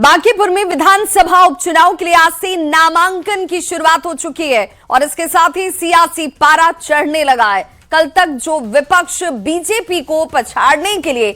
बांकीपुर में विधानसभा उपचुनाव के लिए आज से नामांकन की शुरुआत हो चुकी है और इसके साथ ही सियासी पारा चढ़ने लगा है। कल तक जो विपक्ष बीजेपी को पछाड़ने के लिए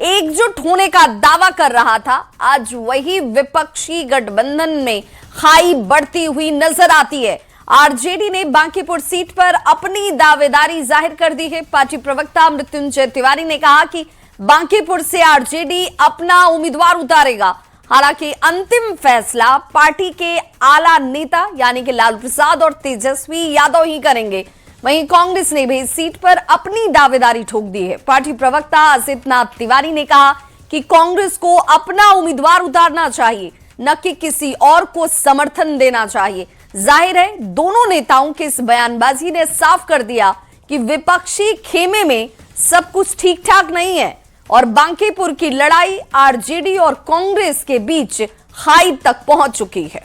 एकजुट होने का दावा कर रहा था, आज वही विपक्षी गठबंधन में खाई बढ़ती हुई नजर आती है। आरजेडी ने बांकीपुर सीट पर अपनी दावेदारी जाहिर कर दी है। पार्टी प्रवक्ता मृत्युंजय तिवारी ने कहा कि बांकीपुर से आरजेडी अपना उम्मीदवार उतारेगा। हालांकि अंतिम फैसला पार्टी के आला नेता यानी कि लालू प्रसाद और तेजस्वी यादव ही करेंगे। वहीं कांग्रेस ने भी इस सीट पर अपनी दावेदारी ठोक दी है। पार्टी प्रवक्ता असित नाथ तिवारी ने कहा कि कांग्रेस को अपना उम्मीदवार उतारना चाहिए, न कि किसी और को समर्थन देना चाहिए। जाहिर है दोनों नेताओं की इस बयानबाजी ने साफ कर दिया कि विपक्षी खेमे में सब कुछ ठीक ठाक नहीं है और बांकीपुर की लड़ाई आरजेडी और कांग्रेस के बीच खाई तक पहुंच चुकी है।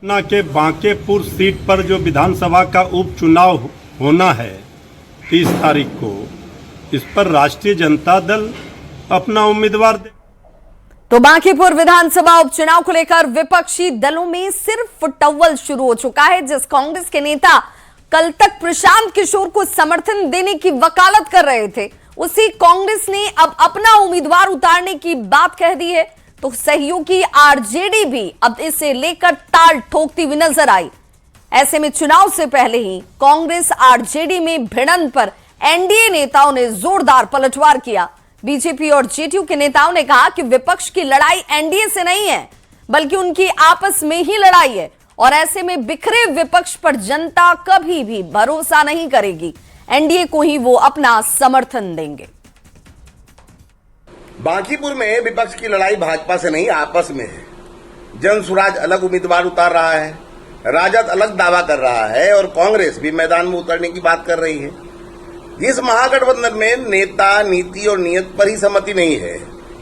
ना के बांकीपुर सीट पर जो विधानसभा का उपचुनाव होना है 30 तारीख को, इस पर राष्ट्रीय जनता दल अपना उम्मीदवार दे। तो बांकीपुर विधानसभा उपचुनाव को लेकर विपक्षी दलों में सिर्फ फुटअव्वल शुरू हो चुका है। जिस कांग्रेस के नेता कल तक प्रशांत किशोर को समर्थन देने की वकालत कर रहे थे, उसी कांग्रेस ने अब अपना उम्मीदवार उतारने की बात कह दी है। तो सहयोगी आरजेडी भी अब इसे लेकर ताल ठोकती हुई नजर आई। ऐसे में चुनाव से पहले ही कांग्रेस आरजेडी में भिड़ंत पर एनडीए नेताओं ने जोरदार पलटवार किया। बीजेपी और जेडीयू के नेताओं ने कहा कि विपक्ष की लड़ाई एनडीए से नहीं है, बल्कि उनकी आपस में ही लड़ाई है और ऐसे में बिखरे विपक्ष पर जनता कभी भी भरोसा नहीं करेगी। एनडीए को ही वो अपना समर्थन देंगे। बांकीपुर में विपक्ष की लड़ाई भाजपा से नहीं, आपस में है। जनसुराज अलग उम्मीदवार उतार रहा है, राजद अलग दावा कर रहा है और कांग्रेस भी मैदान में उतरने की बात कर रही है। इस महागठबंधन में नेता, नीति और नियत पर ही सहमति नहीं है।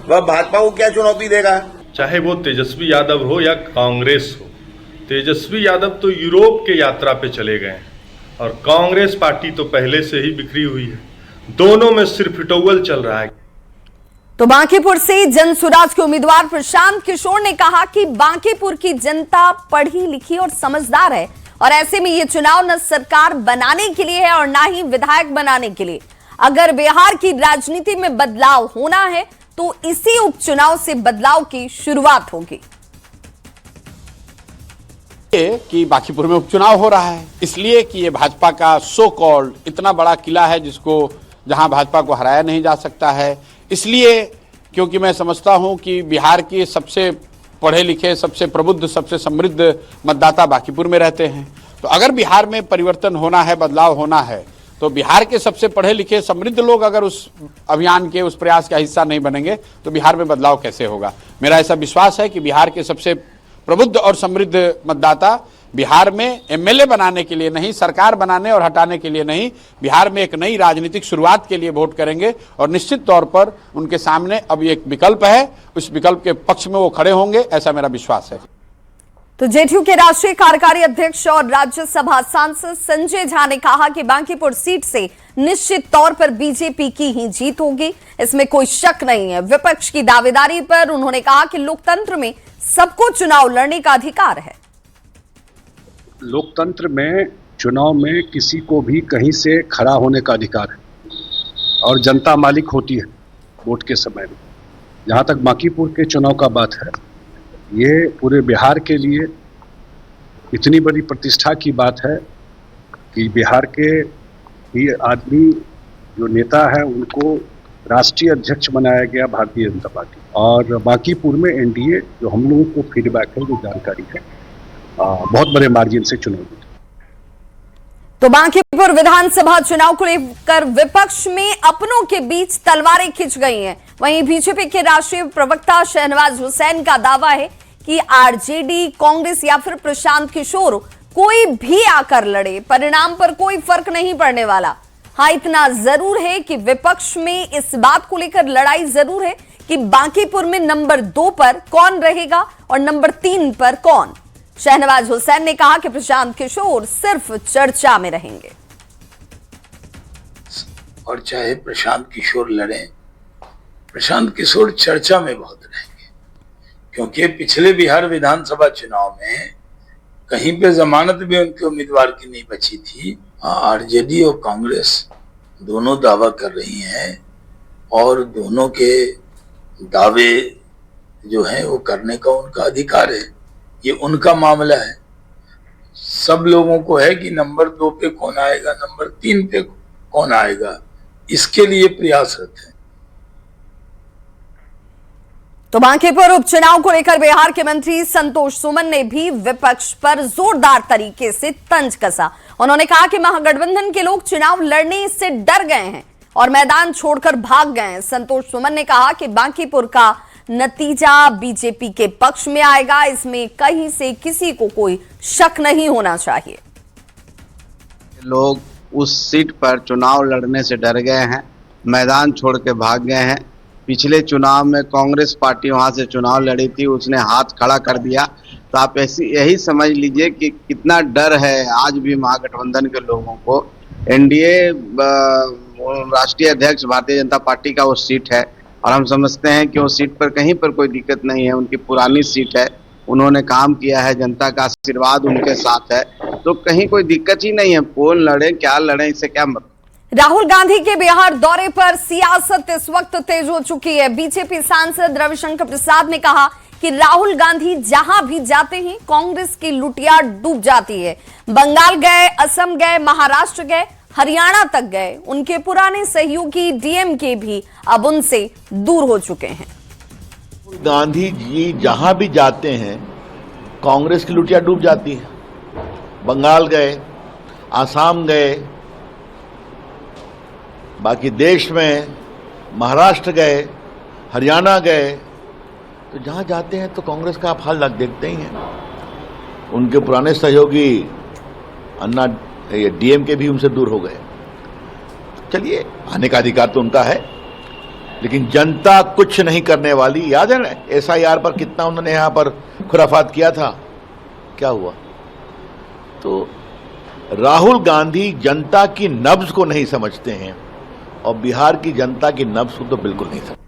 वह भाजपा को क्या चुनौती देगा? चाहे वो तेजस्वी यादव हो या कांग्रेस हो। तेजस्वी यादव तो यूरोप के यात्रा पे चले गए हैं और कांग्रेस पार्टी तो पहले से ही बिखरी हुई है। दोनों में सिर्फ फुटअव्वल चल रहा है। तो बांकीपुर से जनसुराज के उम्मीदवार प्रशांत किशोर ने कहा कि बांकीपुर की जनता पढ़ी लिखी और समझदार है और ऐसे में ये चुनाव न सरकार बनाने के लिए है और ना ही विधायक बनाने के लिए। अगर बिहार की राजनीति में बदलाव होना है तो इसी उपचुनाव से बदलाव की शुरुआत होगी। कि बांकीपुर में उपचुनाव हो रहा है इसलिए कि ये भाजपा का सो कॉल्ड इतना बड़ा किला है जिसको जहां भाजपा को हराया नहीं जा सकता है। इसलिए क्योंकि मैं समझता हूं कि बिहार के सबसे पढ़े लिखे, सबसे प्रबुद्ध, सबसे समृद्ध मतदाता बांकीपुर में रहते हैं। तो अगर बिहार में परिवर्तन होना है, बदलाव होना है, तो बिहार के सबसे पढ़े लिखे समृद्ध लोग अगर उस अभियान के, उस प्रयास का हिस्सा नहीं बनेंगे तो बिहार में बदलाव कैसे होगा। मेरा ऐसा विश्वास है कि बिहार के सबसे प्रबुद्ध और समृद्ध मतदाता बिहार में एमएलए बनाने के लिए नहीं, सरकार बनाने और हटाने के लिए नहीं, बिहार में एक नई राजनीतिक शुरुआत के लिए वोट करेंगे और निश्चित तौर पर उनके सामने अब एक विकल्प है, उस विकल्प के पक्ष में वो खड़े होंगे, ऐसा मेरा विश्वास है। तो जेडीयू के राष्ट्रीय कार्यकारी अध्यक्ष और राज्यसभा सांसद संजय झा ने कहा कि बांकीपुर सीट से निश्चित तौर पर बीजेपी की ही जीत होगी, इसमें कोई शक नहीं है। विपक्ष की दावेदारी पर उन्होंने कहा कि लोकतंत्र में सबको चुनाव लड़ने का अधिकार है। लोकतंत्र में चुनाव में किसी को भी कहीं से खड़ा होने का अधिकार है और जनता मालिक होती है वोट के समय में। जहाँ तक बांकीपुर के चुनाव का बात है, ये पूरे बिहार के लिए इतनी बड़ी प्रतिष्ठा की बात है कि बिहार के ही आदमी जो नेता है उनको राष्ट्रीय अध्यक्ष बनाया गया भारतीय जनता पार्टी। और बांकीपुर में एनडीए जो हम लोगों को फीडबैक है, जो जानकारी है, बहुत बड़े मार्जिन से चुनाव जीते। तो बांकीपुर विधानसभा चुनाव को लेकर विपक्ष में अपनों के बीच तलवारें खिंच गई हैं। वहीं बीजेपी के राष्ट्रीय प्रवक्ता शहनवाज हुसैन का दावा है कि आरजेडी, कांग्रेस या फिर प्रशांत किशोर कोई भी आकर लड़े, परिणाम पर कोई फर्क नहीं पड़ने वाला। हाँ, इतना जरूर है कि विपक्ष में इस बात को लेकर लड़ाई जरूर है कि बांकीपुर में नंबर 2 पर कौन रहेगा और नंबर 3 पर कौन। शहनवाज हुसैन ने कहा कि प्रशांत किशोर सिर्फ चर्चा में रहेंगे और चाहे प्रशांत किशोर लड़े, प्रशांत किशोर चर्चा में बहुत रहेंगे। क्योंकि पिछले बिहार विधानसभा चुनाव में कहीं पे जमानत भी उनके उम्मीदवार की नहीं बची थी। आरजेडी और कांग्रेस दोनों दावा कर रही हैं और दोनों के दावे जो है वो करने का उनका अधिकार है, ये उनका मामला है। सब लोगों को है कि नंबर 2 पे कौन आएगा, नंबर 3 पे कौन आएगा, इसके लिए प्रयासरत है। तो बांकीपुर उपचुनाव को लेकर बिहार के मंत्री संतोष सुमन ने भी विपक्ष पर जोरदार तरीके से तंज कसा। उन्होंने कहा कि महागठबंधन के लोग चुनाव लड़ने से डर गए हैं और मैदान छोड़कर भाग गए हैं। संतोष सुमन ने कहा कि बांकीपुर का नतीजा बीजेपी के पक्ष में आएगा, इसमें कहीं से किसी को कोई शक नहीं होना चाहिए। लोग उस सीट पर चुनाव लड़ने से डर गए हैं, मैदान छोड़ के भाग गए हैं। पिछले चुनाव में कांग्रेस पार्टी वहां से चुनाव लड़ी थी, उसने हाथ खड़ा कर दिया। तो आप यही समझ लीजिए कि कितना डर है आज भी महागठबंधन के लोगों को। एनडीए राष्ट्रीय अध्यक्ष भारतीय जनता पार्टी का वो सीट है और हम समझते हैं कि वो सीट पर कहीं पर कोई दिक्कत नहीं है। उनकी पुरानी सीट है, उन्होंने काम किया है, जनता का आशीर्वाद उनके साथ है, तो कहीं कोई दिक्कत ही नहीं है। कौन लड़े क्या लड़े इससे क्या मतलब। राहुल गांधी के बिहार दौरे पर सियासत इस वक्त तेज हो चुकी है। बीजेपी सांसद रविशंकर प्रसाद ने कहा कि राहुल गांधी जहां भी जाते हैं कांग्रेस की लुटिया डूब जाती है। बंगाल गए, असम गए, महाराष्ट्र गए, हरियाणा तक गए, उनके पुराने सहयोगी डीएमके भी अब उनसे दूर हो चुके हैं। गांधी जी जहां भी जाते हैं कांग्रेस की लुटिया डूब जाती है। बंगाल गए, आसाम गए, बाकी देश में महाराष्ट्र गए, हरियाणा गए, तो जहां जाते हैं तो कांग्रेस का आप हाल देखते ही हैं। उनके पुराने सहयोगी अन्ना डीएमके भी उनसे दूर हो गए। चलिए, आने का अधिकार तो उनका है, लेकिन जनता कुछ नहीं करने वाली। याद है ना एसआईआर पर कितना उन्होंने यहां पर खुराफात किया था, क्या हुआ। तो राहुल गांधी जनता की नब्ज को नहीं समझते हैं और बिहार की जनता की नब्ज को तो बिल्कुल नहीं समझते।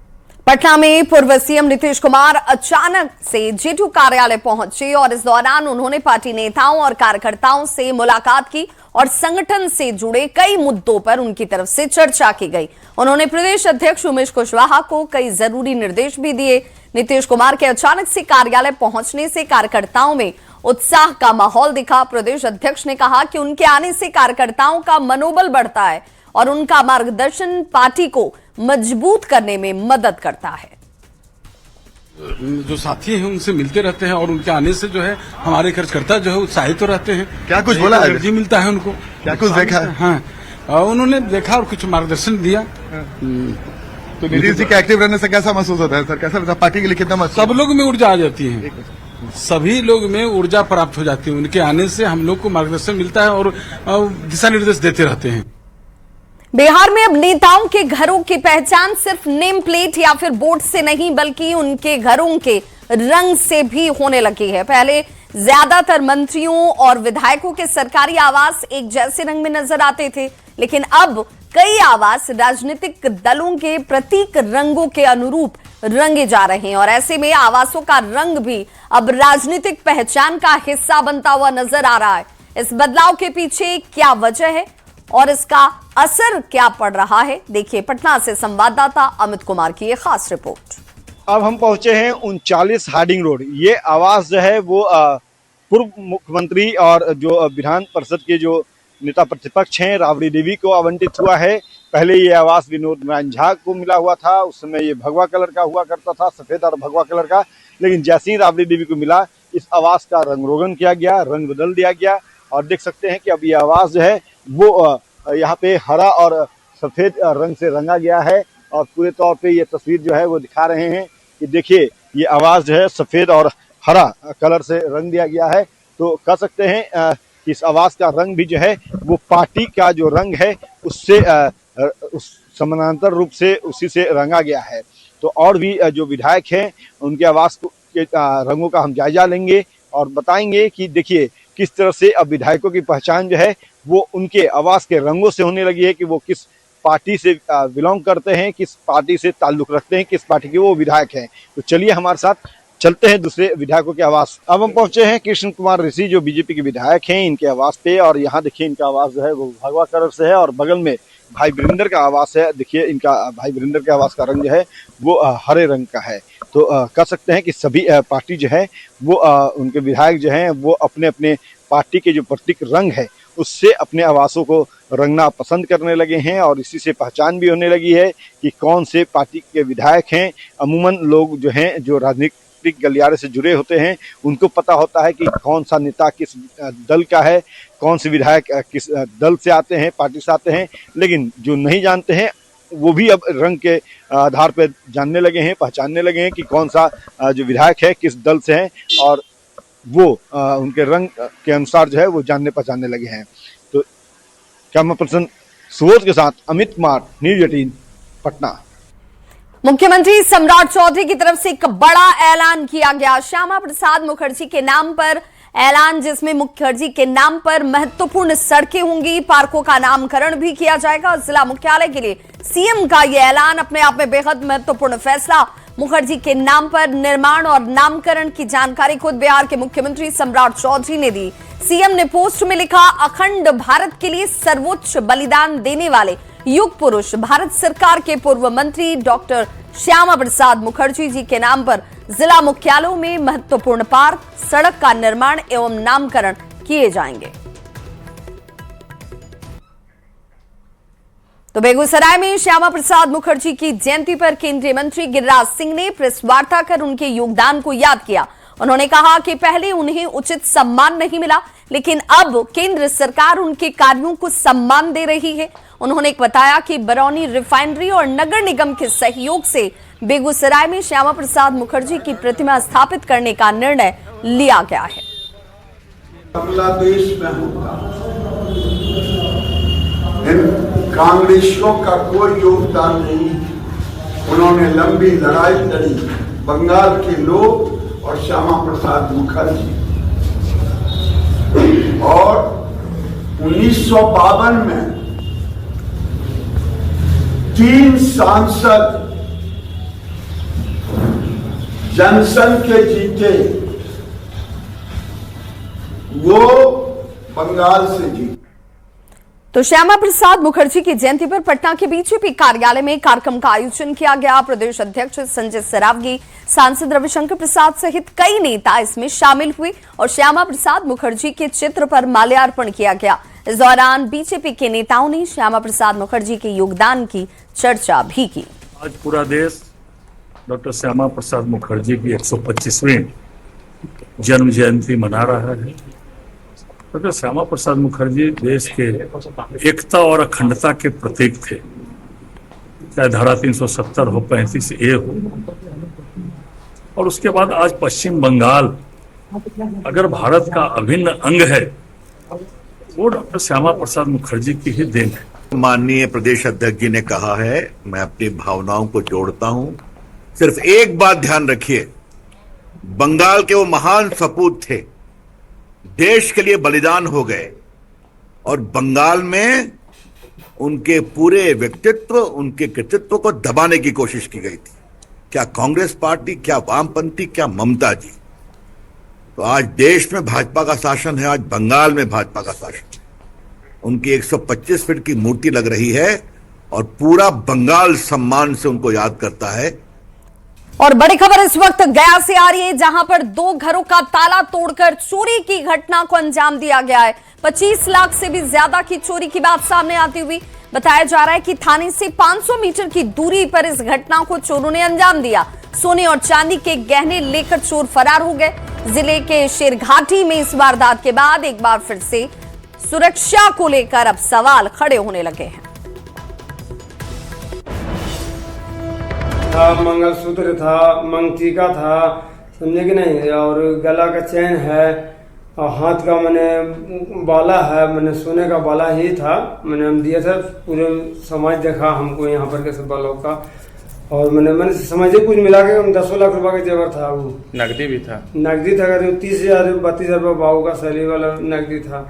पटना में पूर्व सीएम नीतीश कुमार अचानक से जेडीयू कार्यालय पहुंचे और इस दौरान उन्होंने पार्टी नेताओं और कार्यकर्ताओं से मुलाकात की और संगठन से जुड़े कई मुद्दों पर उनकी तरफ से चर्चा की गई। उन्होंने प्रदेश अध्यक्ष उमेश कुशवाहा को कई जरूरी निर्देश भी दिए। नीतीश कुमार के अचानक से कार्यालय पहुंचने से कार्यकर्ताओं में उत्साह का माहौल दिखा। प्रदेश अध्यक्ष ने कहा कि उनके आने से कार्यकर्ताओं का मनोबल बढ़ता है और उनका मार्गदर्शन पार्टी को मजबूत करने में मदद करता है। जो साथी हैं उनसे मिलते रहते हैं और उनके आने से जो है हमारे कार्यकर्ता जो है उत्साहित तो रहते हैं। क्या कुछ बोला है? एनर्जी मिलता है उनको। क्या कुछ देखा है? हाँ, उन्होंने देखा और कुछ मार्गदर्शन दिया। तो नीतीश जी के एक्टिव रहने से कैसा महसूस होता है सर? कैसा लगता है पार्टी के लिए? कितना महसूस? सब लोग में ऊर्जा आ जाती है, सभी लोग में ऊर्जा प्राप्त हो जाती है। उनके आने से हम लोग को मार्गदर्शन मिलता है और दिशा निर्देश देते रहते हैं। बिहार में अब नेताओं के घरों की पहचान सिर्फ नेम प्लेट या फिर बोर्ड से नहीं बल्कि उनके घरों के रंग से भी होने लगी है। पहले ज्यादातर मंत्रियों और विधायकों के सरकारी आवास एक जैसे रंग में नजर आते थे, लेकिन अब कई आवास राजनीतिक दलों के प्रतीक रंगों के अनुरूप रंगे जा रहे हैं और ऐसे में आवासों का रंग भी अब राजनीतिक पहचान का हिस्सा बनता हुआ नजर आ रहा है। इस बदलाव के पीछे क्या वजह है और इसका असर क्या पड़ रहा है, देखिए पटना से संवाददाता अमित कुमार की ये खास रिपोर्ट। अब हम पहुंचे हैं 39 हार्डिंग रोड। ये आवास जो है वो पूर्व मुख्यमंत्री और जो विधान परिषद के जो नेता प्रतिपक्ष हैं राबड़ी देवी को आवंटित हुआ है। पहले ये आवास विनोद नारायण झा को मिला हुआ था, उस समय ये भगवा कलर का हुआ करता था, सफेद और भगवा कलर का। लेकिन जैसे ही राबड़ी देवी को मिला इस आवास का रंग रोगन किया गया, रंग बदल दिया गया और देख सकते हैं कि अब ये आवास जो है वो यहाँ पे हरा और सफेद रंग से रंगा गया है और पूरे तौर पे ये तस्वीर जो है वो दिखा रहे हैं कि देखिए ये आवास जो है सफेद और हरा कलर से रंग दिया गया है। तो कह सकते हैं इस आवास का रंग भी जो है वो पार्टी का जो रंग है उससे उस समानांतर रूप से उसी से रंगा गया है। तो और भी जो विधायक हैं उनके आवास के रंगों का हम जायजा लेंगे और बताएंगे कि देखिए किस तरह से अब विधायकों की पहचान जो है वो उनके आवास के रंगों से होने लगी है कि वो किस पार्टी से बिलोंग करते हैं, किस पार्टी से ताल्लुक रखते हैं, किस पार्टी के वो विधायक हैं। तो चलिए हमारे साथ चलते हैं दूसरे विधायकों के आवास। अब हम पहुंचे हैं कृष्ण कुमार ऋषि, जो बीजेपी के विधायक हैं, इनके आवास पे। और यहाँ देखिए इनका आवास जो है वो भगवा कलर से है और बगल में भाई वीरेंद्र का आवास है। देखिए इनका भाई वीरेंद्र के आवास का रंग जो है वो हरे रंग का है। तो कह सकते हैं कि सभी पार्टी जो है वो उनके विधायक जो हैं वो अपने अपने पार्टी के जो प्रतीक रंग है उससे अपने आवासों को रंगना पसंद करने लगे हैं और इसी से पहचान भी होने लगी है कि कौन से पार्टी के विधायक हैं। अमूमन लोग जो हैं जो राजनीतिक गलियारे से जुड़े होते हैं उनको पता होता है कि कौन सा नेता किस दल का है, कौन से विधायक किस दल से आते हैं, पार्टी से आते हैं। लेकिन जो नहीं जानते हैं वो भी अब रंग के आधार पर जानने लगे हैं, पहचानने लगे हैं कि कौन सा जो विधायक है किस दल से है और वो उनके रंग के अनुसार जो है वो जानने पहचानने लगे हैं। तो कैमरा पर्सन सुबोध के साथ अमित कुमार, न्यूज़ 18 पटना। मुख्यमंत्री सम्राट चौधरी की तरफ से एक बड़ा ऐलान किया गया। श्यामा प्रसाद मुखर्जी के नाम पर ऐलान, जिसमें मुखर्जी के नाम पर महत्वपूर्ण सड़कें होंगी, पार्कों का नामकरण भी किया जाएगा। जिला मुख्यालय के लिए सीएम का यह ऐलान अपने आप में बेहद महत्वपूर्ण फैसला। मुखर्जी के नाम पर निर्माण और नामकरण की जानकारी खुद बिहार के मुख्यमंत्री सम्राट चौधरी ने दी। सीएम ने पोस्ट में लिखा, अखंड भारत के लिए सर्वोच्च बलिदान देने वाले युग पुरुष भारत सरकार के पूर्व मंत्री डॉक्टर श्यामा प्रसाद मुखर्जी जी के नाम पर जिला मुख्यालयों में महत्वपूर्ण पार्क, सड़क का निर्माण एवं नामकरण किए जाएंगे। तो बेगूसराय में श्यामा प्रसाद मुखर्जी की जयंती पर केंद्रीय मंत्री गिरिराज सिंह ने प्रेस वार्ता कर उनके योगदान को याद किया। उन्होंने कहा कि पहले उन्हें उचित सम्मान नहीं मिला, लेकिन अब केंद्र सरकार उनके कार्यों को सम्मान दे रही है। उन्होंने बताया कि बरौनी रिफाइनरी और नगर निगम के सहयोग से बेगूसराय में श्यामा प्रसाद मुखर्जी की प्रतिमा स्थापित करने का निर्णय लिया गया है। बांग्लादेश में होता, कांग्रेसियों का कोई योगदान नहीं। उन्होंने लंबी लड़ाई लड़ी, बंगाल के लोग और श्यामा प्रसाद मुखर्जी। और 1952 में 3 सांसद जनसंघ के जीते, वो बंगाल से जीते। तो श्यामा प्रसाद मुखर्जी की जयंती पर पटना के बीजेपी कार्यालय में कार्यक्रम का आयोजन किया गया। प्रदेश अध्यक्ष संजय सरावगी, सांसद रविशंकर प्रसाद सहित कई नेता इसमें शामिल हुए और श्यामा प्रसाद मुखर्जी के चित्र पर माल्यार्पण किया गया। इस दौरान बीजेपी के नेताओं ने श्यामा प्रसाद मुखर्जी के योगदान की चर्चा भी की। आज पूरा देश डॉक्टर श्यामा प्रसाद मुखर्जी की 125वीं जन्म जयंती मना रहा है। डॉक्टर श्यामा प्रसाद मुखर्जी देश के एकता और अखंडता के प्रतीक थे, चाहे धारा 370 हो, 35A हो। और उसके बाद आज पश्चिम बंगाल अगर भारत का अभिन्न अंग है, वो डॉक्टर श्यामा प्रसाद मुखर्जी की ही देन है। माननीय प्रदेश अध्यक्ष जी ने कहा है, मैं अपनी भावनाओं को जोड़ता हूं। सिर्फ एक बात ध्यान रखिए, बंगाल के वो महान सपूत थे, देश के लिए बलिदान हो गए और बंगाल में उनके पूरे व्यक्तित्व, उनके कृतित्व को दबाने की कोशिश की गई थी। क्या कांग्रेस पार्टी, क्या वामपंथी, क्या ममता जी। तो आज देश में भाजपा का शासन है, आज बंगाल में भाजपा का शासन है। उनकी 125 फीट की मूर्ति लग रही है और पूरा बंगाल सम्मान से उनको याद करता है। और बड़ी खबर इस वक्त गया से आ रही है, जहां पर 2 घरों का ताला तोड़कर चोरी की घटना को अंजाम दिया गया है। 25 लाख से भी ज्यादा की चोरी की बात सामने आती हुई बताया जा रहा है कि थाने से 500 मीटर की दूरी पर इस घटना को चोरों ने अंजाम दिया। सोने और चांदी के गहने लेकर चोर फरार हो गए। जिले के शेरघाटी में इस वारदात के बाद एक बार फिर से सुरक्षा को लेकर अब सवाल खड़े होने लगे हैं। मंगलसूत्र था, मंगटीका था, समझे कि नहीं, और गला का चैन है और हाथ का मैंने बाला है, मैंने सोने का बाला ही था, मैंने हम दिया था। पूरे समाज देखा हमको यहाँ पर के सब बालों का, और मैंने समझे कुछ मिला के 10 लाख रुपए का जेवर था। वो नकदी भी था, नकदी था, 30,000 32,000 रुपये बाबू का सैलरी वाला नकदी था।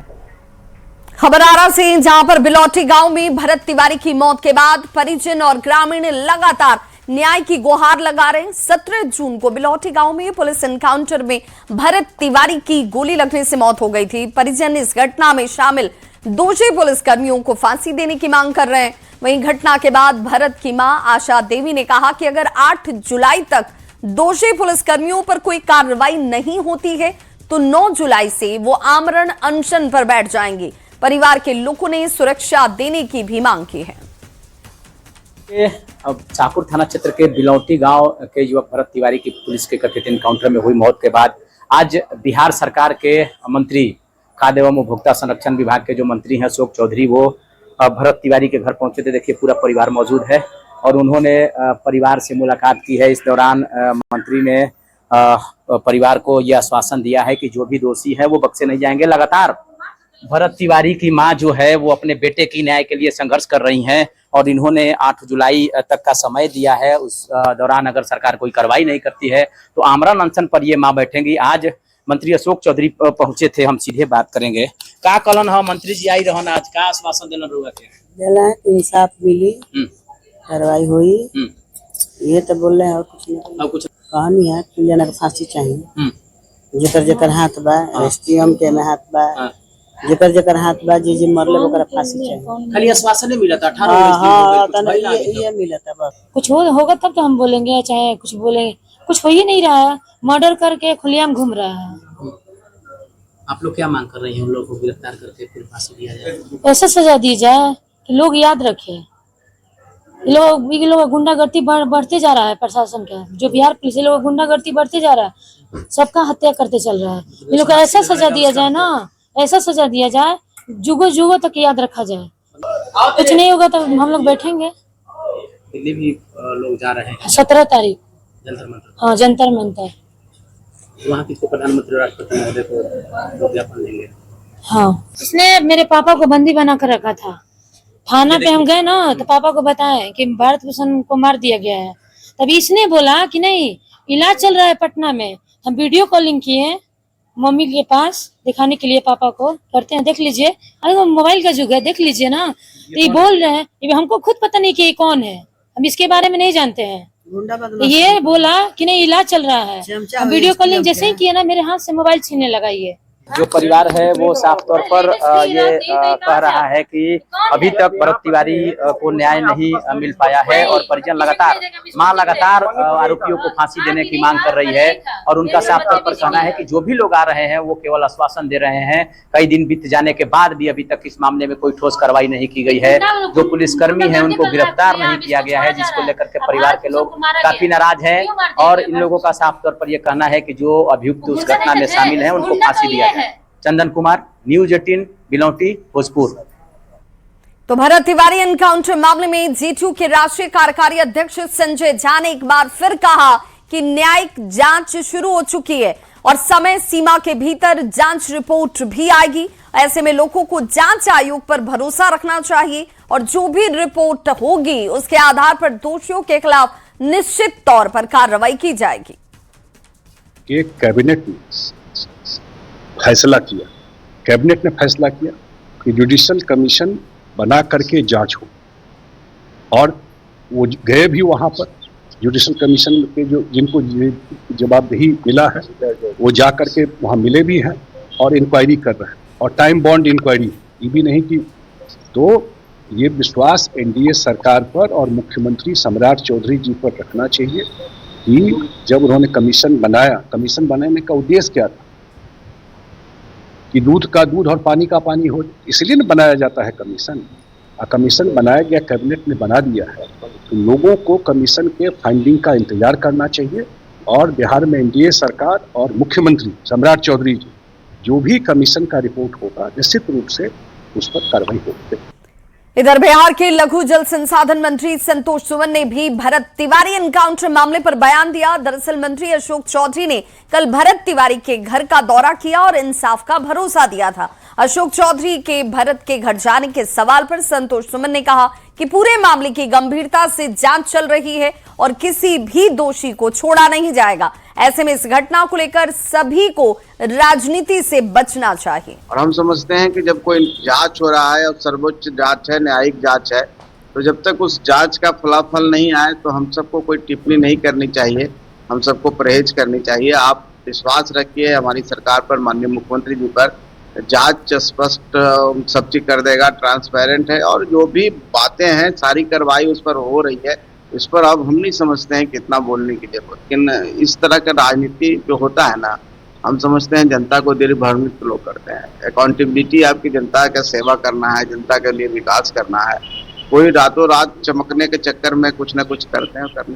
खबर आरा से, जहां पर बिलौटी गांव में भरत तिवारी की मौत के बाद परिजन और ग्रामीण लगातार न्याय की गुहार लगा रहे हैं। 17 जून को बिलौटी गांव में पुलिस एनकाउंटर में भरत तिवारी की गोली लगने से मौत हो गई थी। परिजन इस घटना में शामिल दोषी पुलिसकर्मियों को फांसी देने की मांग कर रहे हैं। वहीं घटना के बाद भरत की मां आशा देवी ने कहा कि अगर 8 जुलाई तक दोषी पुलिसकर्मियों पर कोई कार्रवाई नहीं होती है तो 9 जुलाई से वो आमरण अनशन पर बैठ जाएंगी। परिवार के लोगों ने सुरक्षा देने की भी मांग की है। अब चाकुर थाना क्षेत्र के बिलौटी गांव के युवक भरत तिवारी की पुलिस के कथित एनकाउंटर में हुई मौत के बाद आज बिहार सरकार के मंत्री खाद्य एवं उपभोक्ता संरक्षण विभाग के जो मंत्री हैं अशोक चौधरी, वो भरत तिवारी के घर पहुंचे थे। देखिए पूरा परिवार मौजूद है और उन्होंने परिवार से मुलाकात की है। इस दौरान मंत्री ने परिवार को यह आश्वासन दिया है कि जो भी दोषी है वो बख्शे नहीं जाएंगे। लगातार भरत तिवारी की मां जो है वो अपने बेटे की न्याय के लिए संघर्ष कर रही हैं और इन्होंने 8 जुलाई तक का समय दिया है। उस दौरान अगर सरकार कोई कार्रवाई नहीं करती है तो आमरण अनशन पर ये मां बैठेंगी। आज मंत्री अशोक चौधरी पहुंचे थे, हम सीधे बात करेंगे। का कलन है मंत्री जी आई रहन, आज का आश्वासन देना रहुआ के? इंसाफ मिली, कार्रवाई हुई, ये तो बोल रहे हैं और कुछ नहीं। और कुछ कहानी है कि जना के फांसी चाहिए। जेकर जेकर हाथ बा, एसटीएम के में हाथ बा, जेकर जेकर हाथ बा, जे मरले ओकरा फांसी चाहिए। खाली आश्वासन नहीं मिला था 18 ये मिला था बस। कुछ होगा तब तो हम बोलेंगे, चाहे कुछ बोलेंगे। कुछ हो ही नहीं रहा है, मर्डर करके खुलेआम घूम रहा है। आप लोग क्या मांग कर रहे हैं? उन लोगों को गिरफ्तार करके फिर फांसी दिया जाए, ऐसा सजा दी जाए कि लोग याद रखे। ये लोग गुंडागर्दी बढ़ते जा रहा है। प्रशासन का जो बिहार पुलिस, ये लोग गुंडागर्दी बढ़ते जा रहा है, सबका हत्या करते चल रहा है। ये लोग को ऐसा सजा दिया जाए ना, ऐसा सजा दिया जाए जुगो जुगो तक याद रखा जाए। कुछ नहीं होगा तो हम लोग बैठेंगे। दिल्ली भी लोग जा रहे हैं 17 तारीख जंतर मंतर। हाँ, जंतर मंतर। वहाँ किसको प्रधानमंत्री राष्ट्रपति महोदय को ज्ञापन लेंगे? हाँ, उसने मेरे पापा को बंदी बना कर रखा था। थाना पे हम गए ना तो पापा को बताएं कि भारत भूषण को मार दिया गया है। तभी इसने बोला कि नहीं, इलाज चल रहा है पटना में। हम वीडियो कॉलिंग किए मम्मी के पास दिखाने के लिए, पापा को करते हैं, देख लीजिए। अरे वो मोबाइल का युग है, देख लीजिए ना। तो ये बोल रहे हैं, ये हमको खुद पता नहीं कि ये कौन है, हम इसके बारे में नहीं जानते हैं। ये बोला कि नहीं इलाज चल रहा है। वीडियो कॉलिंग जैसे ही किया ना, मेरे हाथ से मोबाइल छीनने लगा। ये जो परिवार है वो साफ तौर पर ये कह रहा है कि अभी तक भरत तिवारी को न्याय नहीं मिल पाया है और परिजन लगातार आरोपियों को फांसी देने की मांग कर रही है। और उनका साफ तौर पर कहना है कि जो भी लोग आ रहे हैं वो केवल आश्वासन दे रहे हैं। कई दिन बीत जाने के बाद भी अभी तक इस मामले में कोई ठोस कार्रवाई नहीं की गई है। जो पुलिसकर्मी है उनको गिरफ्तार नहीं किया गया है, जिसको लेकर के परिवार के लोग काफी नाराज है। और इन लोगों का साफ तौर पर यह कहना है कि जो अभियुक्त उस घटना में शामिल है उनको फांसी दिया जाए। चंदन कुमार, न्यूज 18, बिलौटी, भोजपुर। तो भरत तिवारी एनकाउंटर मामले में जेडीयू के राष्ट्रीय कार्यकारी अध्यक्ष संजय झा ने एक बार फिर कहा कि न्यायिक जांच शुरू हो चुकी है और समय सीमा के भीतर जांच रिपोर्ट भी आएगी। ऐसे में लोगों को जांच आयोग पर भरोसा रखना चाहिए और जो भी रिपोर्ट होगी उसके आधार पर दोषियों के खिलाफ निश्चित तौर पर कार्रवाई की जाएगी। कैबिनेट ने फैसला किया, कैबिनेट ने फैसला किया कि जुडिशियल कमीशन बना करके जांच हो और वो गए भी वहां पर। जुडिशियल कमीशन के जो जिनको जवाबदेही मिला है वो जा करके वहां मिले भी हैं और इंक्वायरी कर रहे हैं और टाइम बॉन्ड इंक्वायरी, ये भी नहीं की। तो ये विश्वास एनडीए सरकार पर और मुख्यमंत्री सम्राट चौधरी जी पर रखना चाहिए कि जब उन्होंने कमीशन बनाया, कमीशन बनाने का उद्देश्य क्या था कि दूध का दूध और पानी का पानी हो, इसलिए न बनाया जाता है कमीशन। कमीशन बनाया गया, कैबिनेट ने बना दिया है, तो लोगों को कमीशन के फाइंडिंग का इंतजार करना चाहिए। और बिहार में एनडीए सरकार और मुख्यमंत्री सम्राट चौधरी जी, जो भी कमीशन का रिपोर्ट होगा निश्चित रूप से उस पर कार्रवाई होगी। इधर बिहार के लघु जल संसाधन मंत्री संतोष सुमन ने भी भरत तिवारी एनकाउंटर मामले पर बयान दिया। दरअसल मंत्री अशोक चौधरी ने कल भरत तिवारी के घर का दौरा किया और इंसाफ का भरोसा दिया था। अशोक चौधरी के भरत के घर जाने के सवाल पर संतोष सुमन ने कहा कि पूरे मामले की गंभीरता से जांच चल रही है और किसी भी दोषी को छोड़ा नहीं जाएगा। ऐसे में इस घटना को लेकर सभी को राजनीति से बचना चाहिए। और हम समझते हैं कि जब कोई जांच हो रहा है और सर्वोच्च जांच है, न्यायिक जांच है, तो जब तक उस जांच का फलाफल नहीं आए तो हम सबको कोई टिप्पणी नहीं करनी चाहिए, हम सबको परहेज करनी चाहिए। आप विश्वास रखिए हमारी सरकार पर, माननीय मुख्यमंत्री जी पर। जांच स्पष्ट सब चीज कर देगा, ट्रांसपेरेंट है, और जो भी बातें हैं सारी कार्रवाई उस पर हो रही है। इस पर अब हम नहीं समझते हैं कितना बोलने की जरूरत, लेकिन इस तरह का राजनीति जो होता है ना, हम समझते हैं जनता को दिग्भ्रमित लोग करते हैं। अकाउंटेबिलिटी आपकी जनता का सेवा करना है, जनता के लिए विकास करना है। कोई रातों रात चमकने के चक्कर में कुछ ना कुछ करते हैं, करने